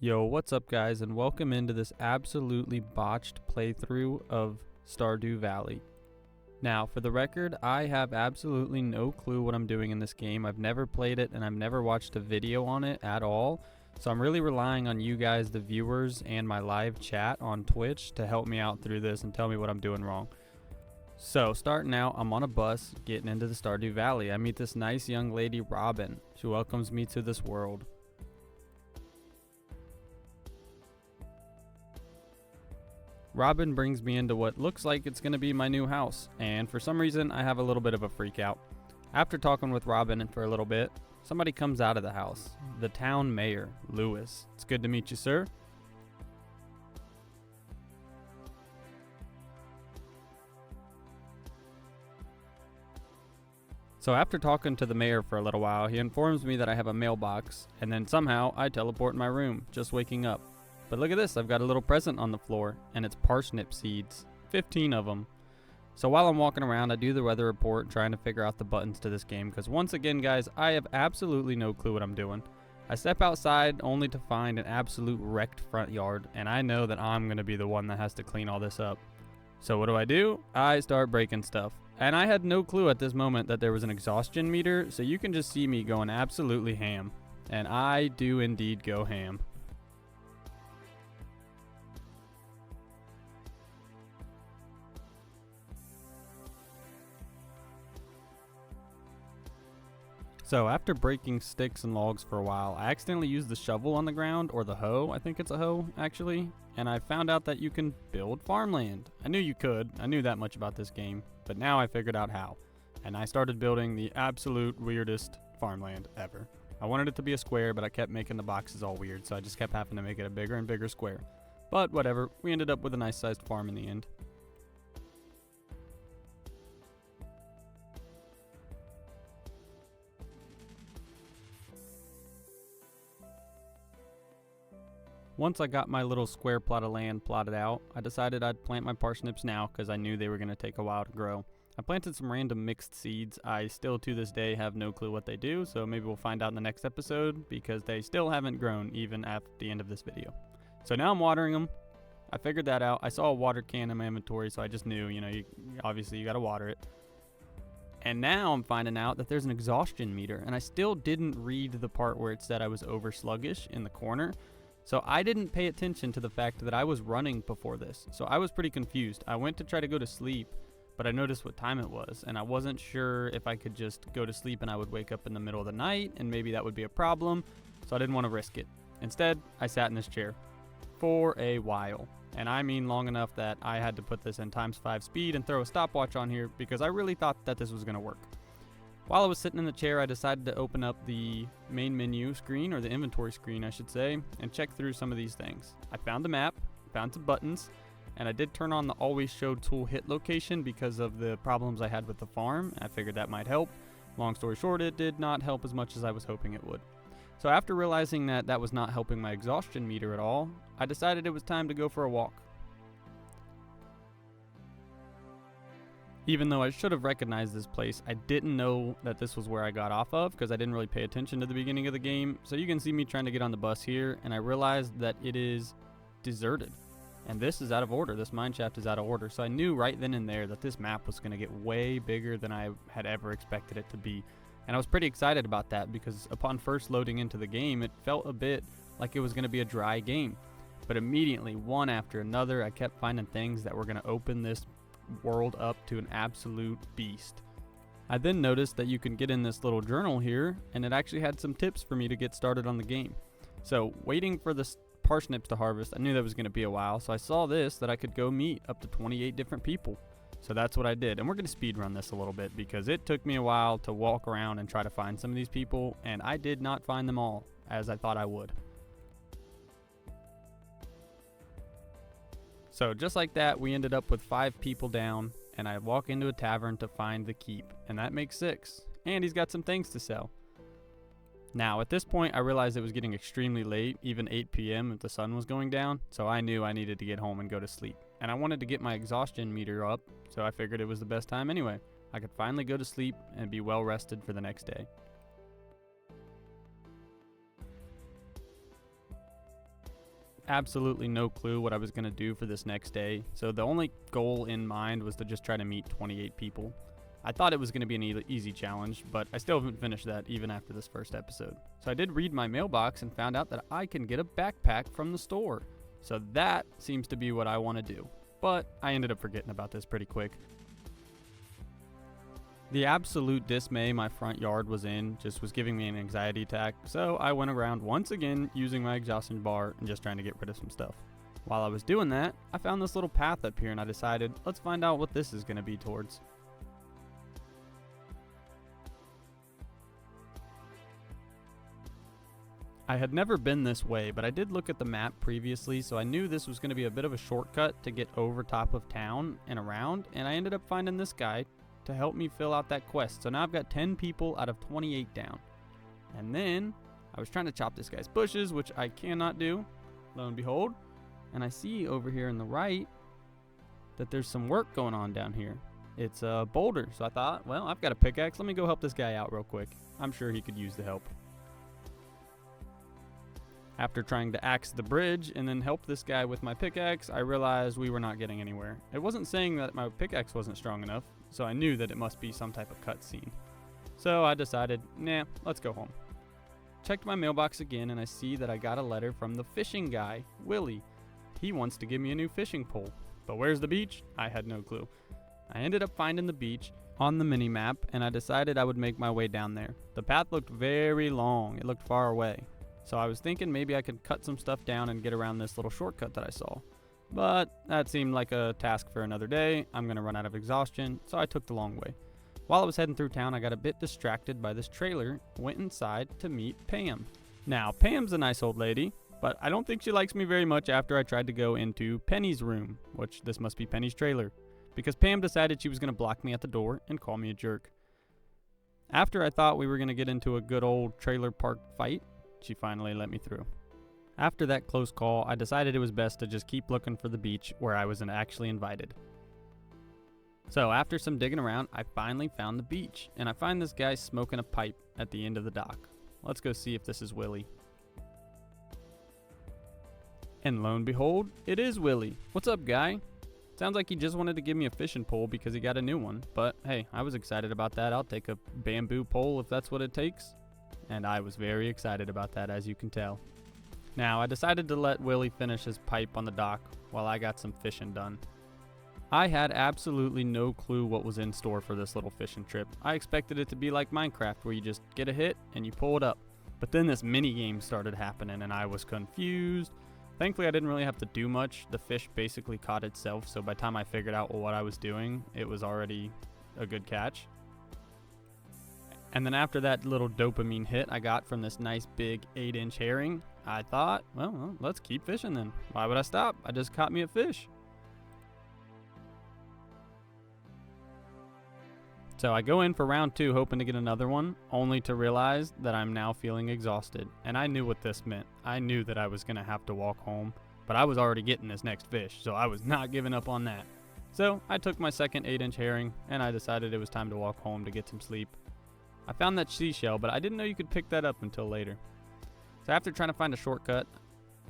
Yo, what's up guys, and welcome into this absolutely botched playthrough of Stardew Valley. Now, for the record, I have absolutely no clue what I'm doing in this game. I've never played it and I've never watched a video on it at all. So I'm really relying on you guys, the viewers, and my live chat on Twitch to help me out through this and tell me what I'm doing wrong. So, starting out, I'm on a bus getting into the Stardew Valley. I meet this nice young lady, Robin. She welcomes me to this world. Robin brings me into what looks like it's going to be my new house, and for some reason I have a little bit of a freak out. After talking with Robin for a little bit, somebody comes out of the house. The town mayor, Lewis. It's good to meet you, sir. So after talking to the mayor for a little while, he informs me that I have a mailbox, and then somehow I teleport in my room, just waking up. But look at this, I've got a little present on the floor, and it's parsnip seeds, 15 of them. So while I'm walking around, I do the weather report, trying to figure out the buttons to this game, because once again, guys, I have absolutely no clue what I'm doing. I step outside only to find an absolute wrecked front yard, and I know that I'm going to be the one that has to clean all this up. So what do? I start breaking stuff. And I had no clue at this moment that there was an exhaustion meter, so you can just see me going absolutely ham. And I do indeed go ham. So after breaking sticks and logs for a while, I accidentally used the shovel on the ground, or the hoe, I think it's a hoe actually, and I found out that you can build farmland. I knew you could, I knew that much about this game, but now I figured out how. And I started building the absolute weirdest farmland ever. I wanted it to be a square, but I kept making the boxes all weird, so I just kept having to make it a bigger and bigger square. But whatever, we ended up with a nice sized farm in the end. Once I got my little square plot of land plotted out, I decided I'd plant my parsnips now because I knew they were going to take a while to grow. I planted some random mixed seeds. I still to this day have no clue what they do, so maybe we'll find out in the next episode because they still haven't grown even at the end of this video. So now I'm watering them. I figured that out. I saw a water can in my inventory, so I just knew, obviously you got to water it. And now I'm finding out that there's an exhaustion meter, and I still didn't read the part where it said I was over sluggish in the corner. So I didn't pay attention to the fact that I was running before this. So I was pretty confused. I went to try to go to sleep, but I noticed what time it was, and I wasn't sure if I could just go to sleep and I would wake up in the middle of the night, and maybe that would be a problem, so I didn't want to risk it. Instead, I sat in this chair for a while, and I mean long enough that I had to put this in ×5 speed and throw a stopwatch on here because I really thought that this was going to work. While I was sitting in the chair, I decided to open up the main menu screen, or the inventory screen I should say, and check through some of these things. I found the map, found some buttons, and I did turn on the always show tool hit location because of the problems I had with the farm. I figured that might help. Long story short, it did not help as much as I was hoping it would. So after realizing that that was not helping my exhaustion meter at all, I decided it was time to go for a walk. Even though I should have recognized this place, I didn't know that this was where I got off of because I didn't really pay attention to the beginning of the game. So you can see me trying to get on the bus here, and I realized that it is deserted. And this is out of order. This mineshaft is out of order. So I knew right then and there that this map was going to get way bigger than I had ever expected it to be. And I was pretty excited about that because upon first loading into the game, it felt a bit like it was going to be a dry game. But immediately, one after another, I kept finding things that were going to open this world up to an absolute beast. I then noticed that you can get in this little journal here, and it actually had some tips for me to get started on the game. So waiting for the parsnips to harvest, I knew that was going to be a while, so I saw this that I could go meet up to 28 different people. So that's what I did, and we're going to speed run this a little bit because it took me a while to walk around and try to find some of these people, and I did not find them all as I thought I would. So just like that, we ended up with 5 people down, and I walk into a tavern to find the keep, and that makes 6. And he's got some things to sell. Now, at this point, I realized it was getting extremely late, even 8 p.m. if the sun was going down, so I knew I needed to get home and go to sleep. And I wanted to get my exhaustion meter up, so I figured it was the best time anyway. I could finally go to sleep and be well rested for the next day. absolutely no clue what I was going to do for this next day, so the only goal in mind was to just try to meet 28 people. I thought it was going to be an easy challenge, but I still haven't finished that even after this first episode. So I did read my mailbox and found out that I can get a backpack from the store. So that seems to be what I want to do. But I ended up forgetting about this pretty quick. The absolute dismay my front yard was in just was giving me an anxiety attack, so I went around once again using my exhaustion bar and just trying to get rid of some stuff. While I was doing that, I found this little path up here and I decided, let's find out what this is going to be towards. I had never been this way, but I did look at the map previously, so I knew this was going to be a bit of a shortcut to get over top of town and around, and I ended up finding this guy to help me fill out that quest. So now I've got 10 people out of 28 down. And then I was trying to chop this guy's bushes, which I cannot do, lo and behold. And I see over here in the right that there's some work going on down here. It's a boulder. So I thought, well, I've got a pickaxe. Let me go help this guy out real quick. I'm sure he could use the help. After trying to axe the bridge and then help this guy with my pickaxe, I realized we were not getting anywhere. It wasn't saying that my pickaxe wasn't strong enough, so I knew that it must be some type of cutscene. So I decided, nah, let's go home. Checked my mailbox again and I see that I got a letter from the fishing guy, Willie. He wants to give me a new fishing pole. But where's the beach? I had no clue. I ended up finding the beach on the mini-map and I decided I would make my way down there. The path looked very long. It looked far away. So I was thinking maybe I could cut some stuff down and get around this little shortcut that I saw. But that seemed like a task for another day. I'm going to run out of exhaustion, so I took the long way. While I was heading through town, I got a bit distracted by this trailer, went inside to meet Pam. Now, Pam's a nice old lady, but I don't think she likes me very much after I tried to go into Penny's room, which this must be Penny's trailer, because Pam decided she was going to block me at the door and call me a jerk. After I thought we were going to get into a good old trailer park fight, she finally let me through. After that close call, I decided it was best to just keep looking for the beach where I was actually invited. So after some digging around, I finally found the beach, and I find this guy smoking a pipe at the end of the dock. Let's go see if this is Willie. And lo and behold, it is Willie. What's up, guy? Sounds like he just wanted to give me a fishing pole because he got a new one, but hey, I was excited about that. I'll take a bamboo pole if that's what it takes. And I was very excited about that, as you can tell. Now, I decided to let Willie finish his pipe on the dock while I got some fishing done. I had absolutely no clue what was in store for this little fishing trip. I expected it to be like Minecraft, where you just get a hit and you pull it up. But then this mini game started happening and I was confused. Thankfully, I didn't really have to do much. The fish basically caught itself, so by the time I figured out what I was doing, it was already a good catch. And then after that little dopamine hit I got from this nice big 8-inch herring, I thought, well, let's keep fishing then. Why would I stop? I just caught me a fish. So I go in for round 2 hoping to get another one, only to realize that I'm now feeling exhausted. And I knew what this meant. I knew that I was going to have to walk home, but I was already getting this next fish, so I was not giving up on that. So I took my second 8-inch herring, and I decided it was time to walk home to get some sleep. I found that seashell, but I didn't know you could pick that up until later. So after trying to find a shortcut,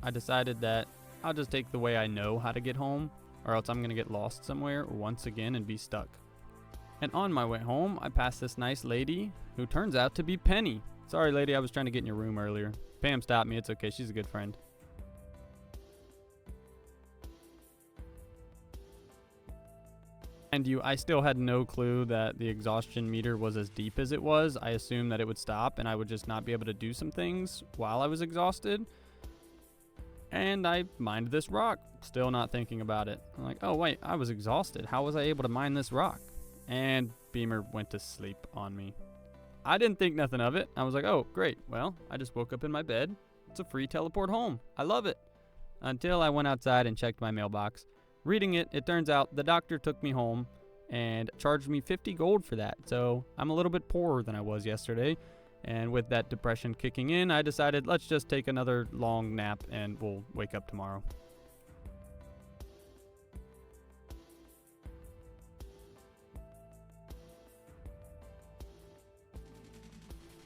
I decided that I'll just take the way I know how to get home, or else I'm going to get lost somewhere once again and be stuck. And on my way home, I passed this nice lady who turns out to be Penny. Sorry, lady, I was trying to get in your room earlier. Pam stopped me. It's okay. She's a good friend. And I still had no clue that the exhaustion meter was as deep as it was. I assumed that it would stop and I would just not be able to do some things while I was exhausted. And I mined this rock, still not thinking about it. I'm like, oh wait, I was exhausted. How was I able to mine this rock? And Beamer went to sleep on me. I didn't think nothing of it. I was like, oh, great. Well, I just woke up in my bed. It's a free teleport home. I love it. Until I went outside and checked my mailbox. Reading it, it turns out the doctor took me home and charged me 50 gold for that. So I'm a little bit poorer than I was yesterday. And with that depression kicking in, I decided let's just take another long nap and we'll wake up tomorrow.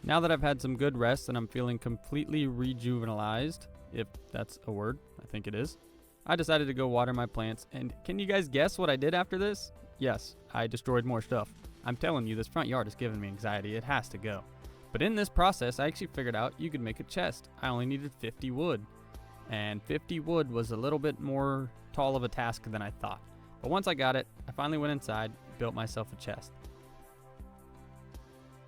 Now that I've had some good rest and I'm feeling completely rejuvenalized, if that's a word. I think it is. I decided to go water my plants, and can you guys guess what I did after this? Yes, I destroyed more stuff. I'm telling you, this front yard is giving me anxiety. It has to go. But in this process, I actually figured out you could make a chest. I only needed 50 wood. And 50 wood was a little bit more tall of a task than I thought. But once I got it, I finally went inside, built myself a chest.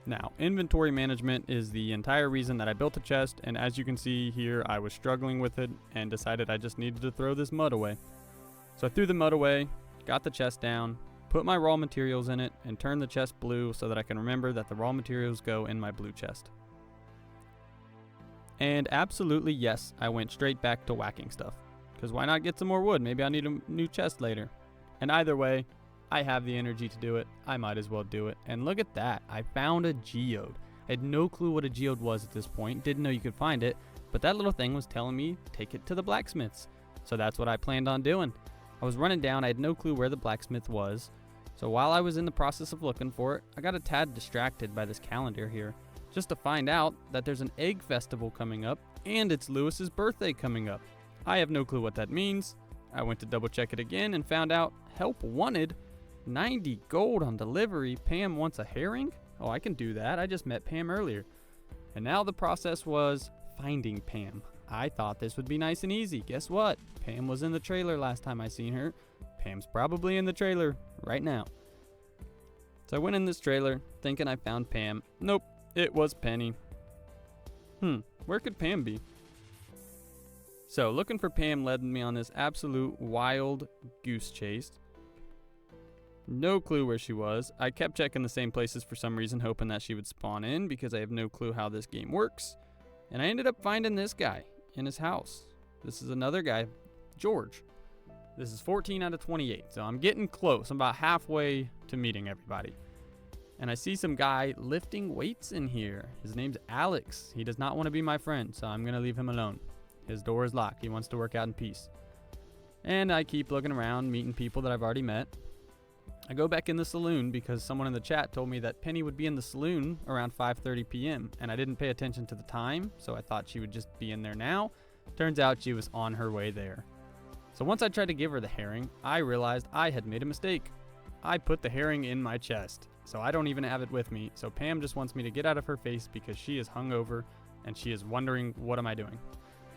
Now, inventory management is the entire reason that I built a chest, and as you can see here, I was struggling with it and decided I just needed to throw this mud away. So I threw the mud away, got the chest down, put my raw materials in it, and turned the chest blue so that I can remember that the raw materials go in my blue chest. And absolutely yes, I went straight back to whacking stuff. Because why not get some more wood? Maybe I need a new chest later. And either way, I have the energy to do it. I might as well do it. And look at that. I found a geode. I had no clue what a geode was at this point. Didn't know you could find it. But that little thing was telling me, take it to the blacksmiths. So that's what I planned on doing. I was running down. I had no clue where the blacksmith was. So while I was in the process of looking for it, I got a tad distracted by this calendar here. Just to find out that there's an egg festival coming up. And it's Lewis's birthday coming up. I have no clue what that means. I went to double check it again and found out help wanted. 90 gold on delivery. Pam wants a herring? Oh, I can do that. I just met Pam earlier. And now the process was finding Pam. I thought this would be nice and easy. Guess what? Pam was in the trailer last time I seen her. Pam's probably in the trailer right now. So I went in this trailer thinking I found Pam. Nope, it was Penny. Where could Pam be? So looking for Pam led me on this absolute wild goose chase. No clue where she was. I kept checking the same places for some reason, hoping that she would spawn in because I have no clue how this game works. And I ended up finding this guy in his house. This is another guy, George. This is 14 out of 28, so I'm getting close. I'm about halfway to meeting everybody. And I see some guy lifting weights in here. His name's Alex. He does not want to be my friend, so I'm going to leave him alone. His door is locked. He wants to work out in peace. And I keep looking around, meeting people that I've already met. I go back in the saloon because someone in the chat told me that Penny would be in the saloon around 5:30 p.m. and I didn't pay attention to the time, so I thought she would just be in there now. Turns out she was on her way there. So once I tried to give her the herring, I realized I had made a mistake. I put the herring in my chest, so I don't even have it with me. So Pam just wants me to get out of her face because she is hungover and she is wondering what am I doing.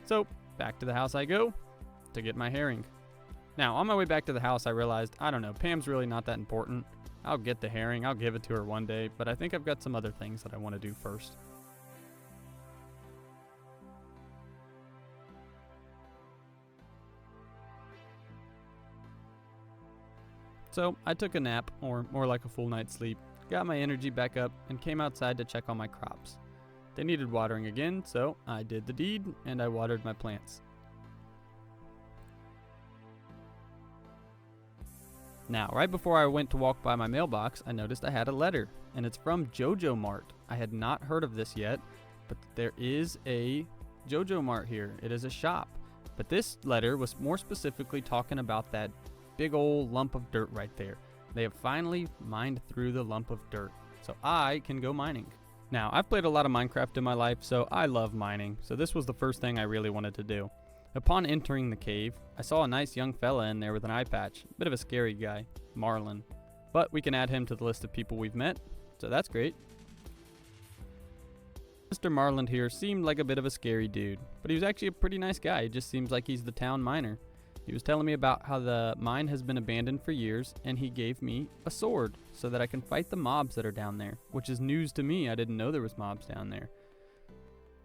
So back to the house I go to get my herring. Now, on my way back to the house, I realized, I don't know, Pam's really not that important. I'll get the herring, I'll give it to her one day, but I think I've got some other things that I want to do first. So, I took a nap, or more like a full night's sleep, got my energy back up, and came outside to check on my crops. They needed watering again, so I did the deed, and I watered my plants. Now, right before I went to walk by my mailbox, I noticed I had a letter, and it's from JojaMart. I had not heard of this yet, but there is a JojaMart here. It is a shop. But this letter was more specifically talking about that big old lump of dirt right there. They have finally mined through the lump of dirt, so I can go mining. Now, I've played a lot of Minecraft in my life, so I love mining, so this was the first thing I really wanted to do. Upon entering the cave, I saw a nice young fella in there with an eye patch. Bit of a scary guy, Marlin. But we can add him to the list of people we've met, so that's great. Mr. Marlin here seemed like a bit of a scary dude, but he was actually a pretty nice guy. He just seems like he's the town miner. He was telling me about how the mine has been abandoned for years, and he gave me a sword so that I can fight the mobs that are down there, which is news to me. I didn't know there was mobs down there.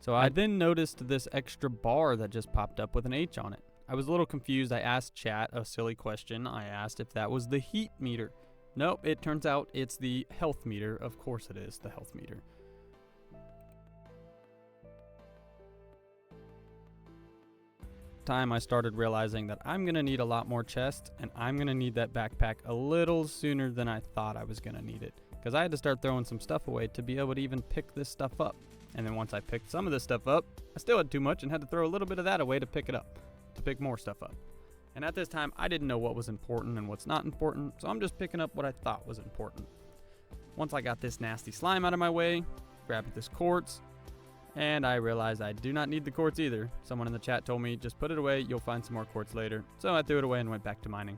So I then noticed this extra bar that just popped up with an H on it. I was a little confused. I asked chat a silly question. I asked if that was the heat meter. Nope, it turns out it's the health meter. Of course it is the health meter. Time I started realizing that I'm gonna need a lot more chests, and I'm gonna need that backpack a little sooner than I thought I was gonna need it, because I had to start throwing some stuff away to be able to even pick this stuff up. And then once I picked some of this stuff up, I still had too much and had to throw a little bit of that away to pick it up, to pick more stuff up. And at this time, I didn't know what was important and what's not important, so I'm just picking up what I thought was important. Once I got this nasty slime out of my way, grabbed this quartz, And I realized I do not need the quartz either. Someone in the chat told me, just put it away, you'll find some more quartz later. So I threw it away and went back to mining.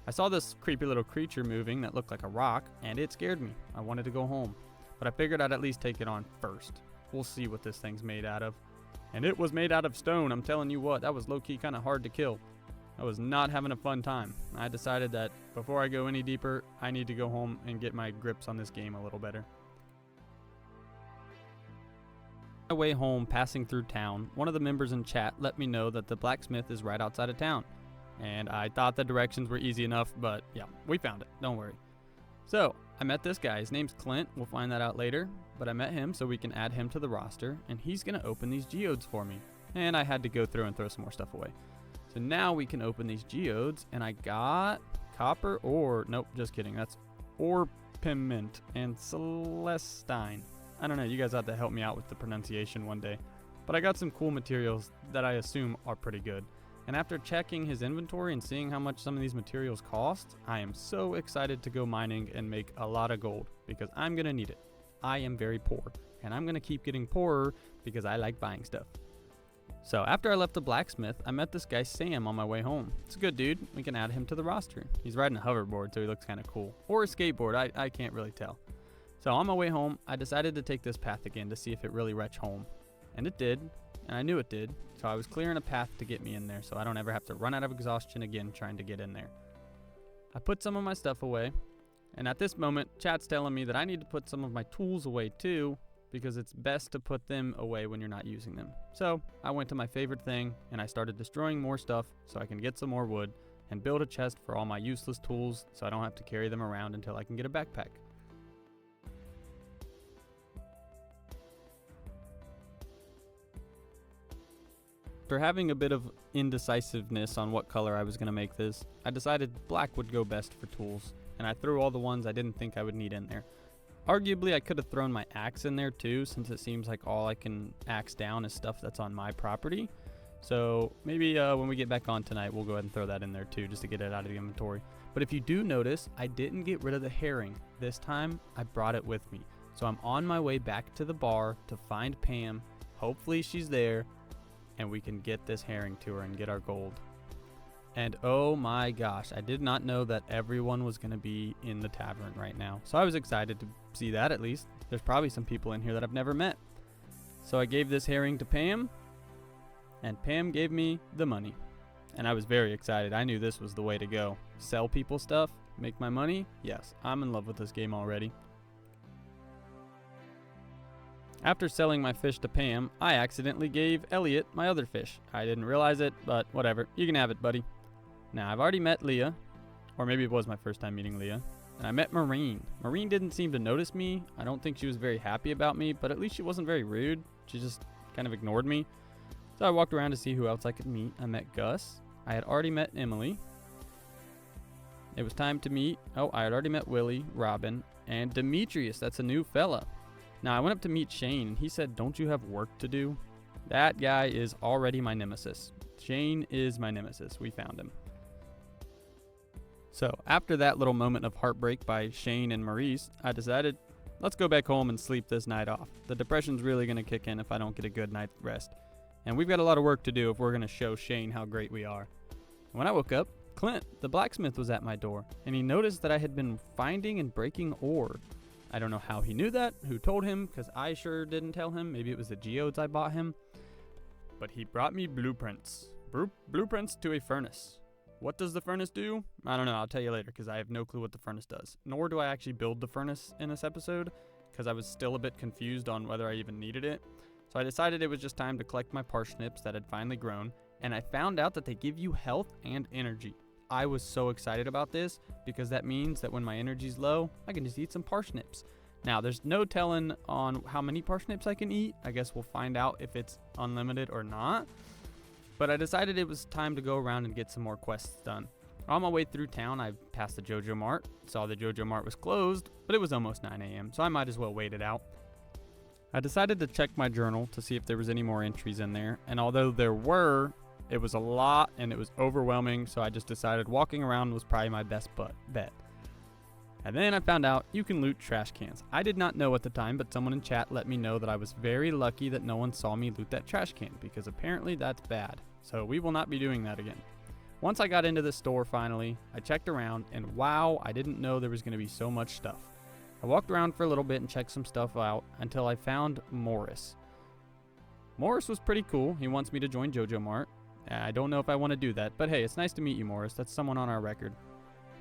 I saw this creepy little creature moving that looked like a rock, and it scared me. I wanted to go home, but I figured I'd at least take it on first. We'll see what this thing's made out of. And it was made out of stone. I'm telling you what, that was low-key kind of hard to kill. I was not having a fun time. I decided that before I go any deeper, I need to go home and get my grips on this game a little better. On my way home, passing through town, one of the members in chat let me know that the blacksmith is right outside of town. And I thought the directions were easy enough, but yeah, we found it. Don't worry. So, I met this guy. His name's Clint. We'll find that out later. But I met him so we can add him to the roster, and he's going to open these geodes for me. And I had to go through and throw some more stuff away. So now we can open these geodes, and I got copper ore. Nope, just kidding. That's orpiment and celestine. I don't know. You guys have to help me out with the pronunciation one day. But I got some cool materials that I assume are pretty good. And after checking his inventory and seeing how much some of these materials cost, I am so excited to go mining and make a lot of gold because I'm going to need it. I am very poor, and I'm going to keep getting poorer because I like buying stuff. So after I left the blacksmith, I met this guy Sam on my way home. It's a good dude. We can add him to the roster. He's riding a hoverboard, so he looks kind of cool. Or a skateboard. I can't really tell. So on my way home, I decided to take this path again to see if it really retched home. And it did. And I knew it did, so I was clearing a path to get me in there so I don't ever have to run out of exhaustion again trying to get in there. I put some of my stuff away, and at this moment, chat's telling me that I need to put some of my tools away too, because it's best to put them away when you're not using them. So I went to my favorite thing, and I started destroying more stuff so I can get some more wood and build a chest for all my useless tools so I don't have to carry them around until I can get a backpack. After having a bit of indecisiveness on what color I was going to make this, I decided black would go best for tools, and I threw all the ones I didn't think I would need in there. Arguably, I could have thrown my axe in there too, since it seems like all I can axe down is stuff that's on my property. So maybe when we get back on tonight, we'll go ahead and throw that in there too, just to get it out of the inventory. But if you do notice, I didn't get rid of the herring. This time, I brought it with me. So I'm on my way back to the bar to find Pam. Hopefully she's there, and we can get this herring to her and get our gold. And oh my gosh, I did not know that everyone was going to be in the tavern right now. So I was excited to see that at least. There's probably some people in here that I've never met. So I gave this herring to Pam, and Pam gave me the money. And I was very excited. I knew this was the way to go. Sell people stuff, make my money. Yes, I'm in love with this game already. After selling my fish to Pam, I accidentally gave Elliot my other fish. I didn't realize it, but whatever. You can have it, buddy. Now, I've already met Leah, or maybe it was my first time meeting Leah, and I met Maureen. Maureen didn't seem to notice me. I don't think she was very happy about me, but at least she wasn't very rude. She just kind of ignored me. So I walked around to see who else I could meet. I met Gus. I had already met Emily. It was time to meet, I had already met Willie, Robin, and Demetrius. That's a new fella. Now, I went up to meet Shane, and he said, "Don't you have work to do?" That guy is already my nemesis. Shane is my nemesis. We found him. So, after that little moment of heartbreak by Shane and Maurice, I decided, let's go back home and sleep this night off. The depression's really going to kick in if I don't get a good night's rest. And we've got a lot of work to do if we're going to show Shane how great we are. When I woke up, Clint, the blacksmith, was at my door, and he noticed that I had been finding and breaking ore. I don't know how he knew that, who told him, because I sure didn't tell him. Maybe it was the geodes I bought him. But he brought me blueprints. Blueprints to a furnace. What does the furnace do? I don't know. I'll tell you later, because I have no clue what the furnace does. Nor do I actually build the furnace in this episode, because I was still a bit confused on whether I even needed it. So I decided it was just time to collect my parsnips that had finally grown, and I found out that they give you health and energy. I was so excited about this because that means that when my energy's low, I can just eat some parsnips. Now, there's no telling on how many parsnips I can eat. I guess we'll find out if it's unlimited or not. But I decided it was time to go around and get some more quests done. On my way through town, I passed the JojaMart, saw the JojaMart was closed, but it was almost 9 a.m., so I might as well wait it out. I decided to check my journal to see if there was any more entries in there, and although there were, it was a lot and it was overwhelming, so I just decided walking around was probably my best bet. And then I found out you can loot trash cans. I did not know at the time, but someone in chat let me know that I was very lucky that no one saw me loot that trash can, because apparently that's bad. So we will not be doing that again. Once I got into the store finally, I checked around, and wow, I didn't know there was going to be so much stuff. I walked around for a little bit and checked some stuff out until I found Morris. Morris was pretty cool. He wants me to join JojaMart. I don't know if I want to do that, but hey, it's nice to meet you, Morris. That's someone on our record.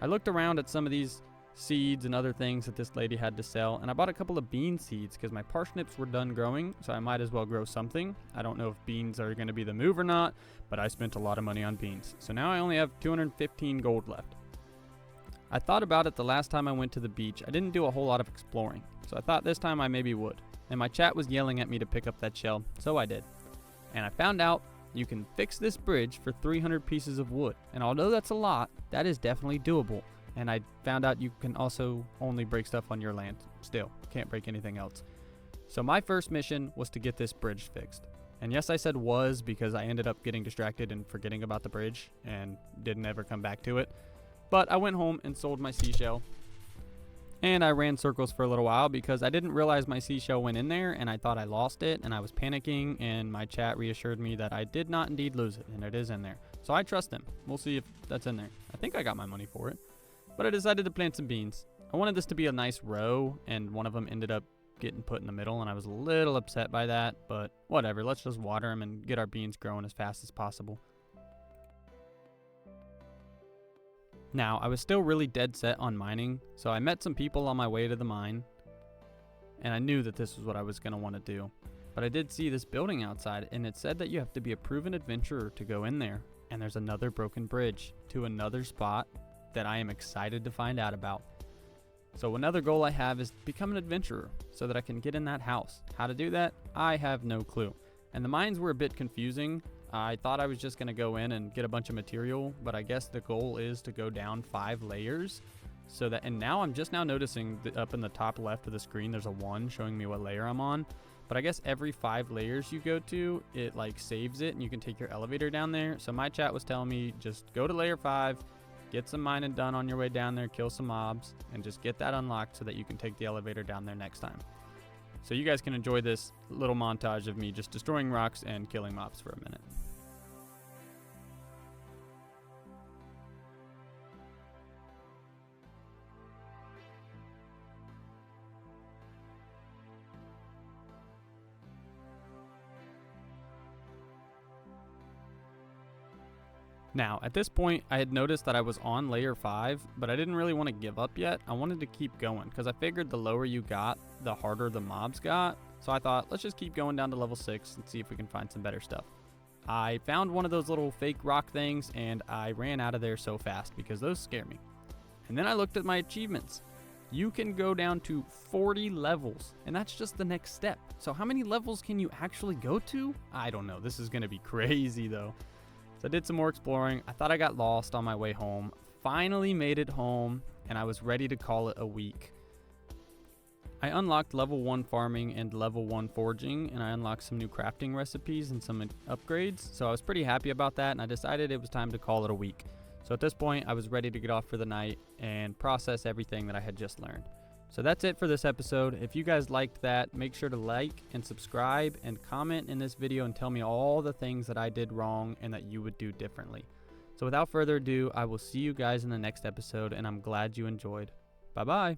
I looked around at some of these seeds and other things that this lady had to sell, and I bought a couple of bean seeds because my parsnips were done growing, so I might as well grow something. I don't know if beans are going to be the move or not, but I spent a lot of money on beans. So now I only have 215 gold left. I thought about it the last time I went to the beach. I didn't do a whole lot of exploring, so I thought this time I maybe would. And my chat was yelling at me to pick up that shell, so I did. And I found out you can fix this bridge for 300 pieces of wood. And although that's a lot, that is definitely doable. And I found out you can also only break stuff on your land. Still, can't break anything else. So my first mission was to get this bridge fixed. And yes, I said was because I ended up getting distracted and forgetting about the bridge and didn't ever come back to it. But I went home and sold my seashell. And I ran circles for a little while because I didn't realize my seashell went in there and I thought I lost it and I was panicking, and my chat reassured me that I did not indeed lose it and it is in there. So I trust them. We'll see if that's in there. I think I got my money for it. But I decided to plant some beans. I wanted this to be a nice row, and one of them ended up getting put in the middle, and I was a little upset by that, but whatever. Let's just water them and get our beans growing as fast as possible. Now, I was still really dead set on mining, so I met some people on my way to the mine, and I knew that this was what I was going to want to do. But I did see this building outside, and it said that you have to be a proven adventurer to go in there, and there's another broken bridge to another spot that I am excited to find out about. So another goal I have is become an adventurer so that I can get in that house. How to do that? I have no clue. And the mines were a bit confusing. I thought I was just going to go in and get a bunch of material, but I guess the goal is to go down 5 layers. So that, and now I'm just now noticing that up in the top left of the screen there's a 1 showing me what layer I'm on. But I guess every 5 layers you go to, it like saves it and you can take your elevator down there. So my chat was telling me just go to layer 5, get some mining done on your way down there, kill some mobs, and just get that unlocked so that you can take the elevator down there next time. So you guys can enjoy this little montage of me just destroying rocks and killing mobs for a minute. Now, at this point, I had noticed that I was on layer 5, but I didn't really want to give up yet. I wanted to keep going, because I figured the lower you got, the harder the mobs got. So I thought, let's just keep going down to level 6 and see if we can find some better stuff. I found one of those little fake rock things, and I ran out of there so fast, because those scare me. And then I looked at my achievements. You can go down to 40 levels, and that's just the next step. So how many levels can you actually go to? I don't know. This is going to be crazy, though. So I did some more exploring. I thought I got lost on my way home. Finally made it home, and I was ready to call it a week. I unlocked level 1 farming and level 1 foraging, and I unlocked some new crafting recipes and some upgrades. So I was pretty happy about that, and I decided it was time to call it a week. So at this point, I was ready to get off for the night and process everything that I had just learned. So that's it for this episode. If you guys liked that, make sure to like and subscribe and comment in this video and tell me all the things that I did wrong and that you would do differently. So without further ado, I will see you guys in the next episode, and I'm glad you enjoyed. Bye-bye.